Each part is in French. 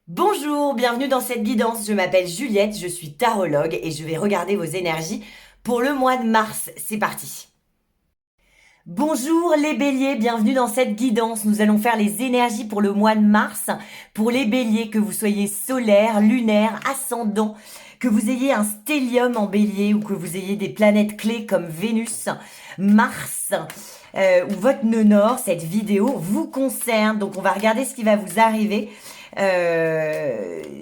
Bonjour, bienvenue dans cette guidance. Je m'appelle Juliette, je suis tarologue et je vais regarder vos énergies pour le mois de mars. C'est parti. Bonjour les béliers, bienvenue dans cette guidance. Nous allons faire les énergies pour le mois de mars. Pour les béliers, que vous soyez solaire, lunaire, ascendant, que vous ayez un stellium en bélier ou que vous ayez des planètes clés comme Vénus, Mars ou votre nœud nord, cette vidéo vous concerne. Donc on va regarder ce qui va vous arriver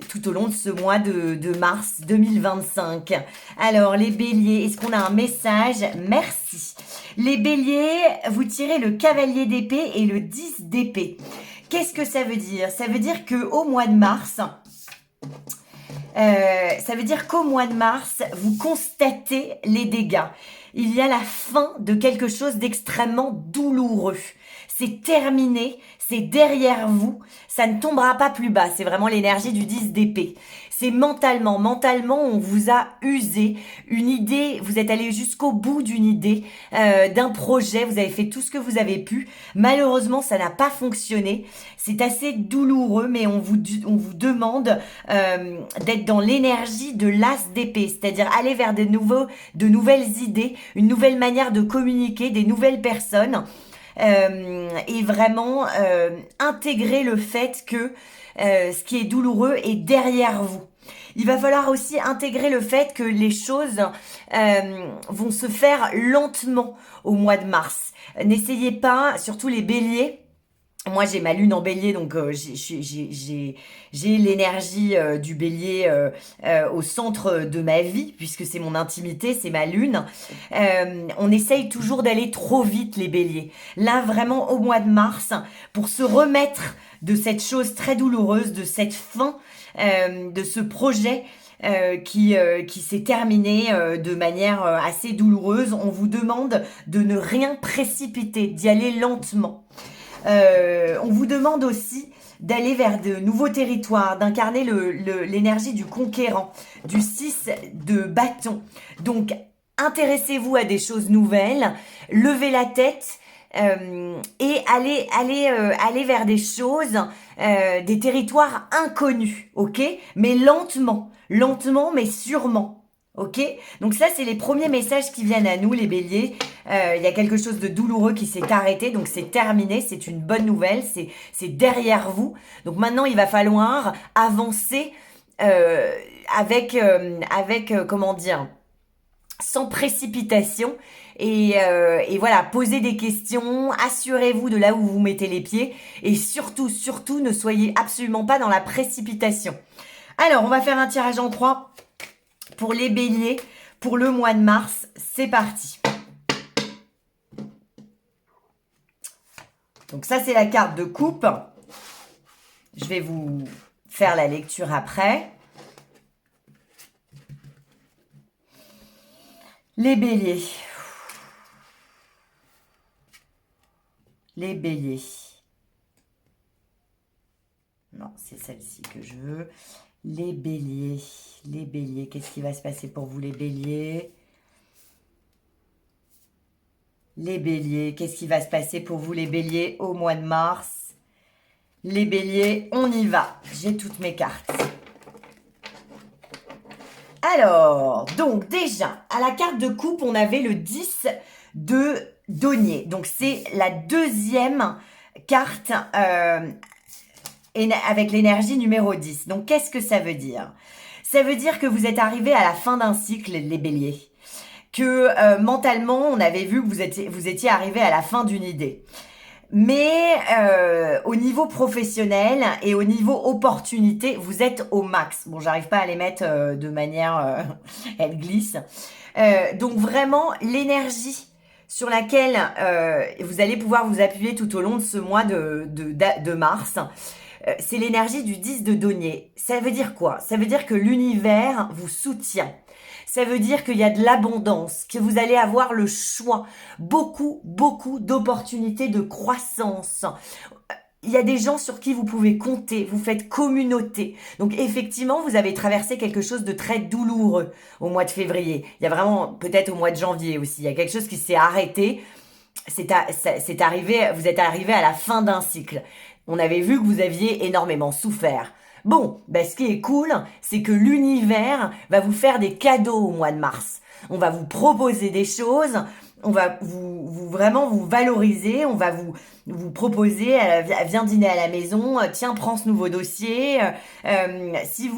tout au long de ce mois de mars 2025. Alors les béliers, est-ce qu'on a un message? Merci. Les béliers, vous tirez le cavalier d'épée et le 10 d'épée. Qu'est-ce que ça veut dire? Ça veut dire qu'au mois de mars, vous constatez les dégâts. Il y a la fin de quelque chose d'extrêmement douloureux. C'est terminé, c'est derrière vous, ça ne tombera pas plus bas. C'est vraiment l'énergie du 10 d'épée. C'est mentalement, on vous a usé une idée, vous êtes allé jusqu'au bout d'une idée, d'un projet, vous avez fait tout ce que vous avez pu. Malheureusement, ça n'a pas fonctionné. C'est assez douloureux, mais on vous demande d'être dans l'énergie de l'as d'épée, c'est-à-dire aller vers de nouvelles idées, une nouvelle manière de communiquer, des nouvelles personnes. Et vraiment intégrer le fait que ce qui est douloureux est derrière vous. Il va falloir aussi intégrer le fait que les choses vont se faire lentement au mois de mars. N'essayez pas, surtout les béliers. Moi, j'ai ma lune en bélier, donc j'ai l'énergie du bélier au centre de ma vie, puisque c'est mon intimité, c'est ma lune. On essaye toujours d'aller trop vite, les béliers. Là, vraiment, au mois de mars, pour se remettre de cette chose très douloureuse, de cette fin, de ce projet qui s'est terminé de manière assez douloureuse, on vous demande de ne rien précipiter, d'y aller lentement. On vous demande aussi d'aller vers de nouveaux territoires, d'incarner l'énergie du conquérant, du 6 de bâton. Donc, intéressez-vous à des choses nouvelles, levez la tête et allez vers des choses, des territoires inconnus, ok? Mais lentement, mais sûrement. Ok, donc ça c'est les premiers messages qui viennent à nous les béliers. Il y a quelque chose de douloureux qui s'est arrêté, donc c'est terminé, c'est une bonne nouvelle, c'est derrière vous. Donc maintenant il va falloir avancer avec comment dire, sans précipitation et voilà, posez des questions, assurez-vous de là où vous mettez les pieds et surtout ne soyez absolument pas dans la précipitation. Alors on va faire un tirage en 3. Pour les béliers, pour le mois de mars, c'est parti. Donc ça, c'est la carte de coupe. Je vais vous faire la lecture après. Les béliers. Les béliers. Non, c'est celle-ci que je veux. Les béliers, qu'est-ce qui va se passer pour vous les béliers? Les béliers, qu'est-ce qui va se passer pour vous les béliers au mois de mars? Les béliers, on y va. J'ai toutes mes cartes. Alors, donc déjà, à la carte de coupe, on avait le 10 de denier. Donc c'est la deuxième carte avec l'énergie numéro 10. Donc, qu'est-ce que ça veut dire? Ça veut dire que vous êtes arrivé à la fin d'un cycle, les béliers. Que mentalement, on avait vu que vous étiez arrivé à la fin d'une idée. Mais au niveau professionnel et au niveau opportunité, vous êtes au max. Bon, j'arrive pas à les mettre de manière... elles glissent. Donc, vraiment, l'énergie sur laquelle vous allez pouvoir vous appuyer tout au long de ce mois de mars, c'est l'énergie du 10 de denier. Ça veut dire quoi? Ça veut dire que l'univers vous soutient. Ça veut dire qu'il y a de l'abondance, que vous allez avoir le choix, beaucoup d'opportunités de croissance. Il y a des gens sur qui vous pouvez compter, vous faites communauté. Donc effectivement, vous avez traversé quelque chose de très douloureux au mois de février. Il y a vraiment, peut-être au mois de janvier aussi, il y a quelque chose qui s'est arrêté. Vous êtes arrivé à la fin d'un cycle. On avait vu que vous aviez énormément souffert. Bon, bah, ce qui est cool, c'est que l'univers va vous faire des cadeaux au mois de mars. On va vous proposer des choses, on va vraiment vous valoriser, on va vous proposer, viens dîner à la maison, tiens, prends ce nouveau dossier. Si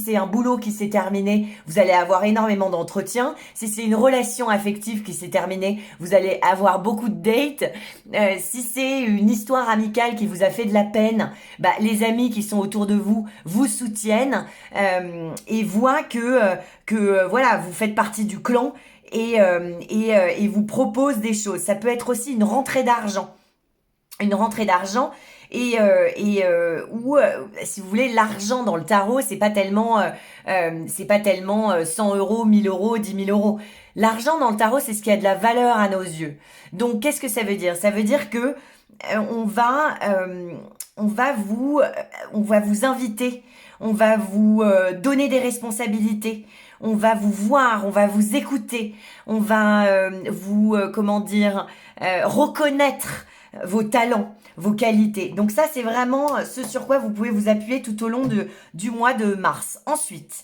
c'est un boulot qui s'est terminé, vous allez avoir énormément d'entretiens. Si c'est une relation affective qui s'est terminée, vous allez avoir beaucoup de dates. Si c'est une histoire amicale qui vous a fait de la peine, bah, les amis qui sont autour de vous vous soutiennent et voient que voilà, vous faites partie du clan et vous proposent des choses. Ça peut être aussi une rentrée d'argent. Une rentrée d'argent où si vous voulez l'argent dans le tarot c'est pas tellement 100 euros, 1000 euros, 10 000 euros. L'argent dans le tarot c'est ce qui a de la valeur à nos yeux. Donc qu'est-ce que ça veut dire? Ça veut dire que on va vous inviter, on va vous donner des responsabilités, on va vous voir, on va vous écouter, on va reconnaître vos talents, vos qualités. Donc ça, c'est vraiment ce sur quoi vous pouvez vous appuyer tout au long du mois de mars. Ensuite,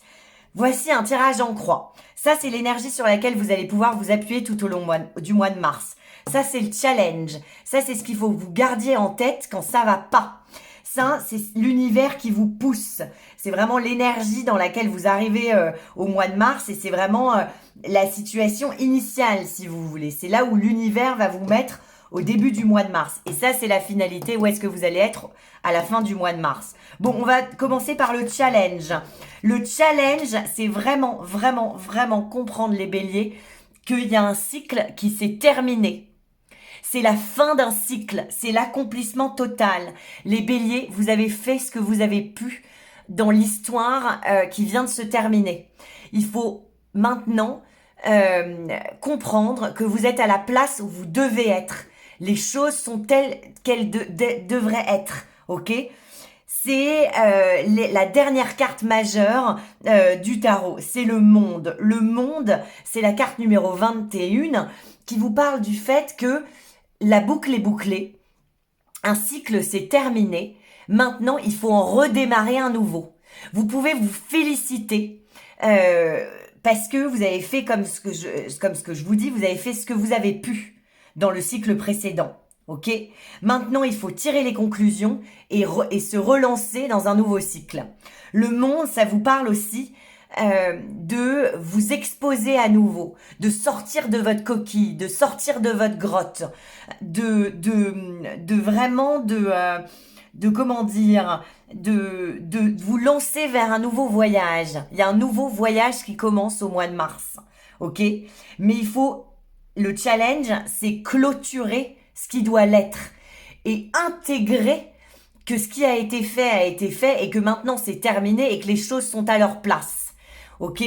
voici un tirage en croix. Ça, c'est l'énergie sur laquelle vous allez pouvoir vous appuyer tout au long du mois de mars. Ça, c'est le challenge. Ça, c'est ce qu'il faut que vous gardiez en tête quand ça va pas. Ça, c'est l'univers qui vous pousse. C'est vraiment l'énergie dans laquelle vous arrivez au mois de mars et c'est vraiment la situation initiale, si vous voulez. C'est là où l'univers va vous mettre au début du mois de mars. Et ça, c'est la finalité. Où est-ce que vous allez être à la fin du mois de mars? Bon, on va commencer par le challenge. Le challenge, c'est vraiment, vraiment, vraiment comprendre les béliers qu'il y a un cycle qui s'est terminé. C'est la fin d'un cycle, c'est l'accomplissement total. Les béliers, vous avez fait ce que vous avez pu dans l'histoire qui vient de se terminer. Il faut maintenant comprendre que vous êtes à la place où vous devez être. Les choses sont telles qu'elles devraient être, ok? C'est la dernière carte majeure du tarot, c'est le monde. Le monde, c'est la carte numéro 21 qui vous parle du fait que la boucle est bouclée, un cycle s'est terminé, maintenant il faut en redémarrer un nouveau. Vous pouvez vous féliciter parce que vous avez fait comme ce que je vous dis, vous avez fait ce que vous avez pu dans le cycle précédent. Ok? Maintenant, il faut tirer les conclusions et se relancer dans un nouveau cycle. Le monde, ça vous parle aussi de vous exposer à nouveau, de sortir de votre coquille, de sortir de votre grotte, de vous lancer vers un nouveau voyage. Il y a un nouveau voyage qui commence au mois de mars, ok? Mais le challenge, c'est clôturer ce qui doit l'être et intégrer que ce qui a été fait et que maintenant c'est terminé et que les choses sont à leur place. Ok?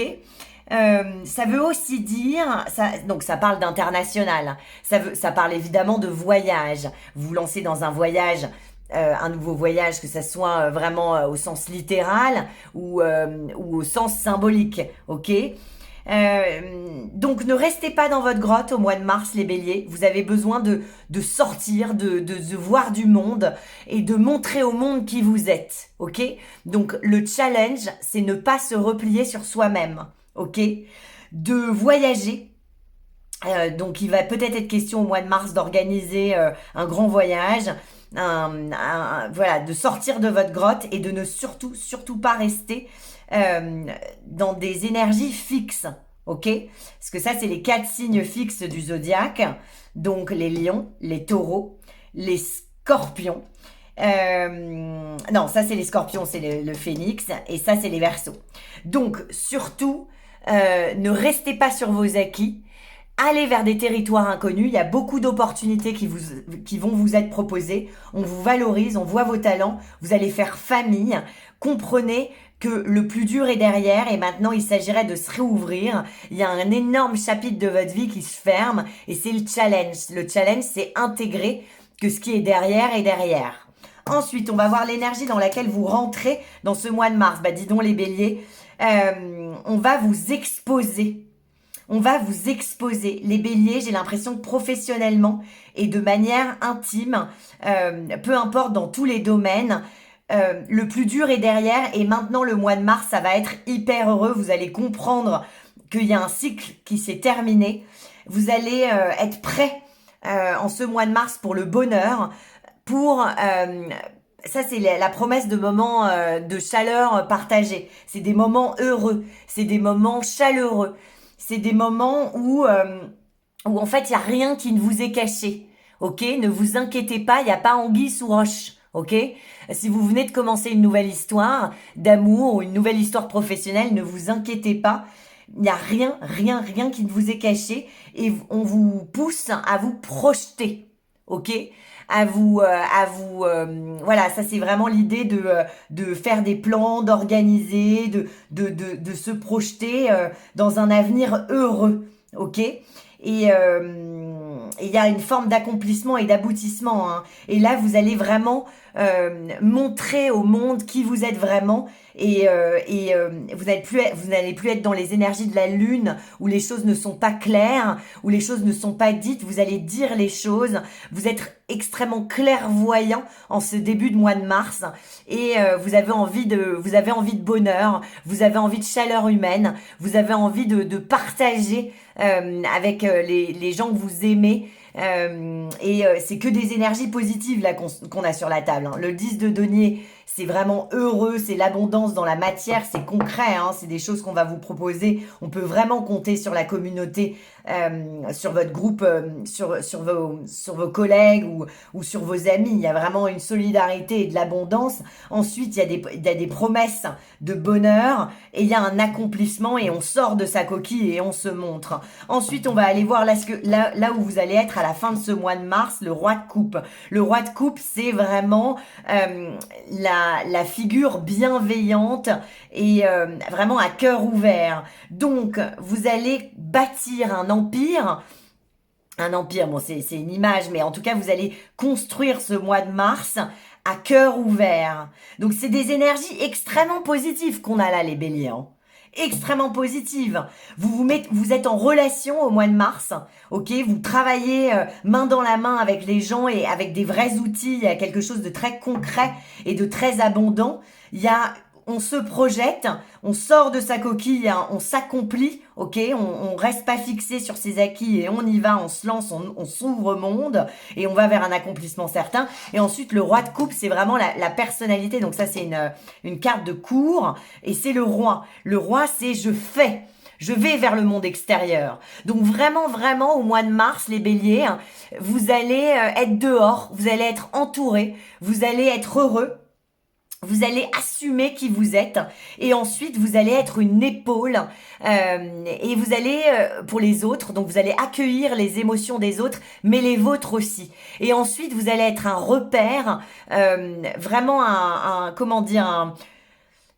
Ça veut aussi dire, donc ça parle d'international, ça parle évidemment de voyage. Vous vous lancez dans un voyage, un nouveau voyage, que ça soit vraiment au sens littéral ou au sens symbolique, ok? Donc ne restez pas dans votre grotte au mois de mars, les béliers. Vous avez besoin de sortir, de voir du monde et de montrer au monde qui vous êtes, ok? Donc le challenge, c'est ne pas se replier sur soi-même, ok? De voyager. Donc il va peut-être être question au mois de mars d'organiser un grand voyage, voilà, de sortir de votre grotte et de ne surtout pas rester dans des énergies fixes, ok? Parce que ça, c'est les 4 signes fixes du zodiaque. Donc, les lions, les taureaux, les scorpions. Non, ça, c'est les scorpions, c'est le phénix. Et ça, c'est les verseaux. Donc, surtout, ne restez pas sur vos acquis. Allez vers des territoires inconnus. Il y a beaucoup d'opportunités qui vont vous être proposées. On vous valorise, on voit vos talents. Vous allez faire famille. Comprenez que le plus dur est derrière et maintenant il s'agirait de se réouvrir. Il y a un énorme chapitre de votre vie qui se ferme et c'est le challenge. Le challenge, c'est intégrer que ce qui est derrière est derrière. Ensuite, on va voir l'énergie dans laquelle vous rentrez dans ce mois de mars. Bah, dis donc les béliers, on va vous exposer. On va vous exposer. Les béliers, j'ai l'impression que professionnellement et de manière intime, peu importe dans tous les domaines, Le plus dur est derrière et maintenant le mois de mars, ça va être hyper heureux. Vous allez comprendre qu'il y a un cycle qui s'est terminé. Vous allez être prêt en ce mois de mars pour le bonheur, pour ça c'est la promesse de moments de chaleur partagée. C'est des moments heureux, c'est des moments chaleureux, c'est des moments où en fait il y a rien qui ne vous est caché. Ok, ne vous inquiétez pas, il n'y a pas anguille sous roche. Ok, si vous venez de commencer une nouvelle histoire d'amour ou une nouvelle histoire professionnelle, ne vous inquiétez pas. Il n'y a rien, rien, rien qui ne vous est caché et on vous pousse à vous projeter, ok? Voilà, ça c'est vraiment l'idée de faire des plans, d'organiser, de se projeter dans un avenir heureux, ok? Il y a une forme d'accomplissement et d'aboutissement, hein. Et là, vous allez vraiment montrer au monde qui vous êtes vraiment vous n'allez plus être dans les énergies de la lune où les choses ne sont pas claires, où les choses ne sont pas dites. Vous allez dire les choses. Vous êtes extrêmement clairvoyant en ce début de mois de mars et vous avez envie de bonheur, vous avez envie de chaleur humaine, vous avez envie de partager avec les gens que vous aimez. C'est que des énergies positives là qu'on a sur la table, hein. Le 10 de denier, c'est vraiment heureux, c'est l'abondance dans la matière, c'est concret, hein, c'est des choses qu'on va vous proposer. On peut vraiment compter sur la communauté, sur votre groupe, sur vos collègues ou sur vos amis. Il y a vraiment une solidarité et de l'abondance. Ensuite, il y a des promesses de bonheur et il y a un accomplissement et on sort de sa coquille et on se montre. Ensuite, on va aller voir là où vous allez être à la fin de ce mois de mars, le roi de coupe. Le roi de coupe, c'est vraiment la figure bienveillante et vraiment à cœur ouvert. Donc, vous allez bâtir un empire. Un empire, bon, c'est une image, mais en tout cas, vous allez construire ce mois de mars à cœur ouvert. Donc, c'est des énergies extrêmement positives qu'on a là, les béliers, hein. Extrêmement positives. Vous êtes en relation au mois de mars, ok? Vous travaillez main dans la main avec les gens et avec des vrais outils. Il y a quelque chose de très concret et de très abondant. On se projette, on sort de sa coquille, hein, on s'accomplit, ok? On reste pas fixé sur ses acquis et on y va, on se lance, on s'ouvre au monde et on va vers un accomplissement certain. Et ensuite, le roi de coupe, c'est vraiment la personnalité. Donc ça, c'est une carte de cour et c'est le roi. Le roi, c'est je fais. Je vais vers le monde extérieur. Donc vraiment, vraiment, au mois de mars, les béliers, hein, vous allez être dehors, vous allez être entourés, vous allez être heureux. Vous allez assumer qui vous êtes et ensuite vous allez être une épaule et vous allez pour les autres, donc vous allez accueillir les émotions des autres mais les vôtres aussi et ensuite vous allez être un repère, vraiment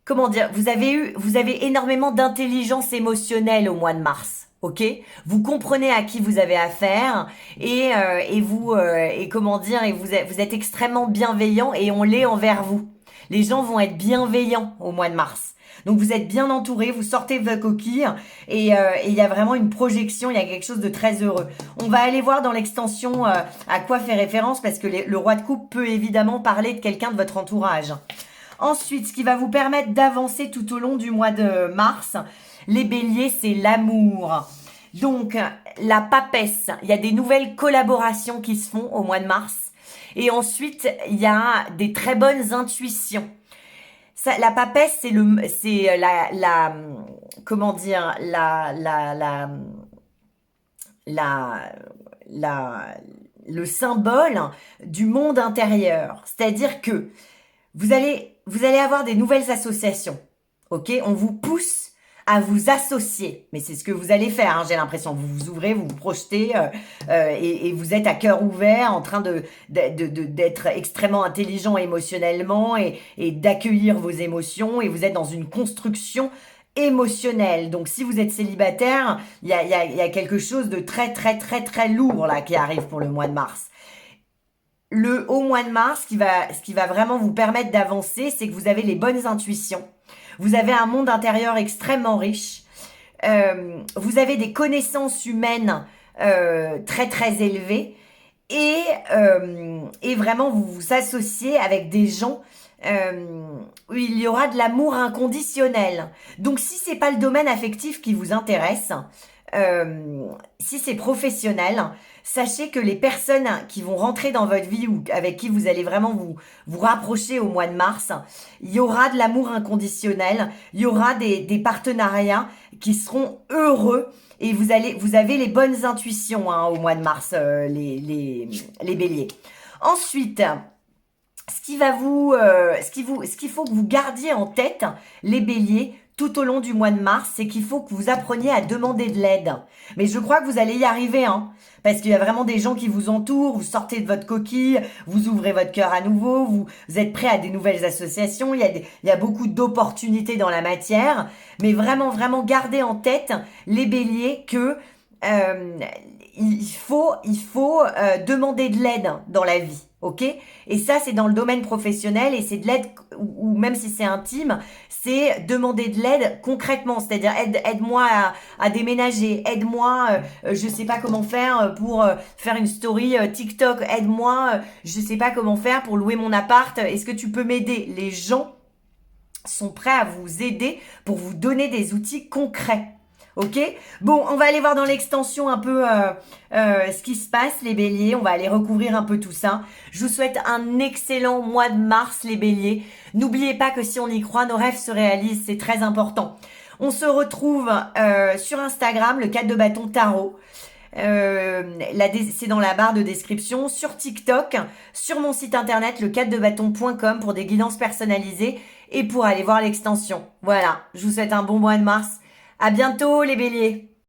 vous avez énormément d'intelligence émotionnelle au mois de mars. Ok, vous comprenez à qui vous avez affaire et vous vous êtes extrêmement bienveillant et on l'est envers vous. Les gens vont être bienveillants au mois de mars. Donc vous êtes bien entourés, vous sortez de votre coquille et il y a vraiment une projection, il y a quelque chose de très heureux. On va aller voir dans l'extension à quoi fait référence parce que le roi de coupe peut évidemment parler de quelqu'un de votre entourage. Ensuite, ce qui va vous permettre d'avancer tout au long du mois de mars, les béliers, c'est l'amour. Donc la papesse, il y a des nouvelles collaborations qui se font au mois de mars. Et ensuite, il y a des très bonnes intuitions. Ça, la papesse, c'est comment dire, le symbole du monde intérieur. C'est-à-dire que vous allez avoir des nouvelles associations. Ok, on vous pousse à vous associer. Mais c'est ce que vous allez faire, hein, j'ai l'impression. Vous vous ouvrez, vous vous projetez et vous êtes à cœur ouvert en train d'être extrêmement intelligent émotionnellement et d'accueillir vos émotions et vous êtes dans une construction émotionnelle. Donc si vous êtes célibataire, il y a quelque chose de très très très très lourd là qui arrive pour le mois de mars. Au mois de mars, ce qui va vraiment vous permettre d'avancer, c'est que vous avez les bonnes intuitions. Vous avez un monde intérieur extrêmement riche. Vous avez des connaissances humaines très très élevées et vraiment vous vous associez avec des gens où il y aura de l'amour inconditionnel. Donc si c'est pas le domaine affectif qui vous intéresse, si c'est professionnel, sachez que les personnes qui vont rentrer dans votre vie ou avec qui vous allez vraiment vous rapprocher au mois de mars, il y aura de l'amour inconditionnel, il y aura des partenariats qui seront heureux et vous avez les bonnes intuitions au mois de mars, les béliers. Ensuite, ce qu'il faut que vous gardiez en tête, les béliers, tout au long du mois de mars, c'est qu'il faut que vous appreniez à demander de l'aide. Mais je crois que vous allez y arriver, parce qu'il y a vraiment des gens qui vous entourent, vous sortez de votre coquille, vous ouvrez votre cœur à nouveau, vous êtes prêts à des nouvelles associations, il y a beaucoup d'opportunités dans la matière, mais vraiment, vraiment gardez en tête, les béliers, que il faut demander de l'aide dans la vie. Ok? Et ça, c'est dans le domaine professionnel et c'est de l'aide, ou même si c'est intime, c'est demander de l'aide concrètement. C'est-à-dire, aide-moi à déménager, aide-moi, je sais pas comment faire pour faire une story TikTok, aide-moi, je sais pas comment faire pour louer mon appart, est-ce que tu peux m'aider? Les gens sont prêts à vous aider pour vous donner des outils concrets. Ok? Bon, on va aller voir dans l'extension un peu ce qui se passe, les béliers. On va aller recouvrir un peu tout ça. Je vous souhaite un excellent mois de mars, les béliers. N'oubliez pas que si on y croit, nos rêves se réalisent. C'est très important. On se retrouve sur Instagram, le 4 de bâton tarot. C'est dans la barre de description, sur TikTok, sur mon site internet le 4debâton.com pour des guidances personnalisées et pour aller voir l'extension. Voilà, je vous souhaite un bon mois de mars. À bientôt les béliers.